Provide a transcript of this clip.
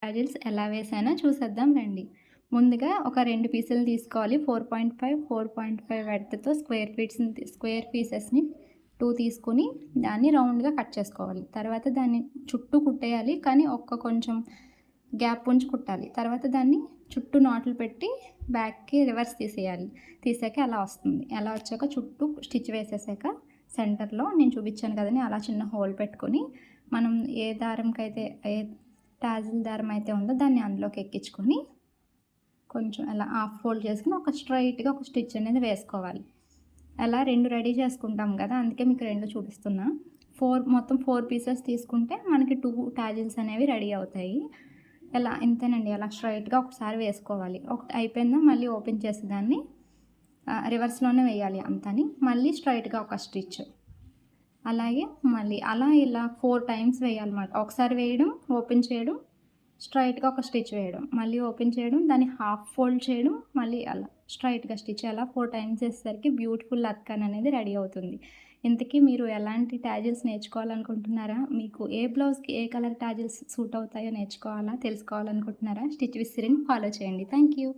Tassels ఎలా వేసానో చూసేద్దాం రండి. ముందుగా ఒక 2 పీసులు తీసుకోవాలి. 4.5 వెడల్పుతో స్క్వేర్ పీసెస్‌ని 2 తీసుకొని దాన్ని రౌండ్‌గా కట్ చేసుకోవాలి. తర్వాత దాన్ని చుట్టూ కుట్టేయాలి. కానీ కొంచెం గ్యాప్ ఉంచి కుట్టాలి. తర్వాత దాన్ని చుట్టూ నాట్లు పెట్టి బ్యాక్‌కి రివర్స్ తీసేయాలి. తీసాక అలా వస్తుంది. అలా వచ్చాక చుట్టూ స్టిచ్ వేసేసాక సెంటర్‌లో నేను చూపించాను కదండీ అలా చిన్న హోల్ పెట్టుకొని మనం ఏ దారంకైతే టాజిల్ దారం అయితే ఉందో దాన్ని అందులోకి ఎక్కించుకొని కొంచెం అలా హాఫ్ ఫోల్డ్ చేసుకొని ఒక స్ట్రైట్‌గా ఒక స్టిచ్ అనేది వేసుకోవాలి. అలా 2 రెడీ చేసుకుంటాం కదా! అందుకే మీకు 2 చూపిస్తున్నా. మొత్తం 4 పీసెస్ తీసుకుంటే మనకి 2 టాజిల్స్ అనేవి రెడీ అవుతాయి. ఇంతేనండి. అలా స్ట్రైట్‌గా ఒకసారి వేసుకోవాలి. ఒకటి అయిపోయిందా మళ్ళీ ఓపెన్ చేసి దాన్ని రివర్స్‌లోనే వేయాలి అంతాని. మళ్ళీ స్ట్రైట్‌గా ఒక స్టిచ్. అలాగే మళ్ళీ ఇలా 4 టైమ్స్ వేయాలన్నమాట. ఒకసారి వేయడం, ఓపెన్ చేయడం, స్ట్రైట్‌గా ఒక స్టిచ్ వేయడం, మళ్ళీ ఓపెన్ చేయడం, దాన్ని హాఫ్ ఫోల్డ్ చేయడం, మళ్ళీ అలా స్ట్రైట్‌గా స్టిచ్ అలా 4 టైమ్స్ చేసేసరికి బ్యూటిఫుల్ లత్కాన్ అనేది రెడీ అవుతుంది. ఇంతకీ మీరు ఎలాంటి టాజిల్స్ నేర్చుకోవాలనుకుంటున్నారా? మీకు ఏ బ్లౌజ్‌కి ఏ కలర్ టాజిల్స్ సూట్ అవుతాయో తెలుసుకోవాలనుకుంటున్నారా? స్టిచ్ విసిరిని ఫాలో చేయండి. Thank you.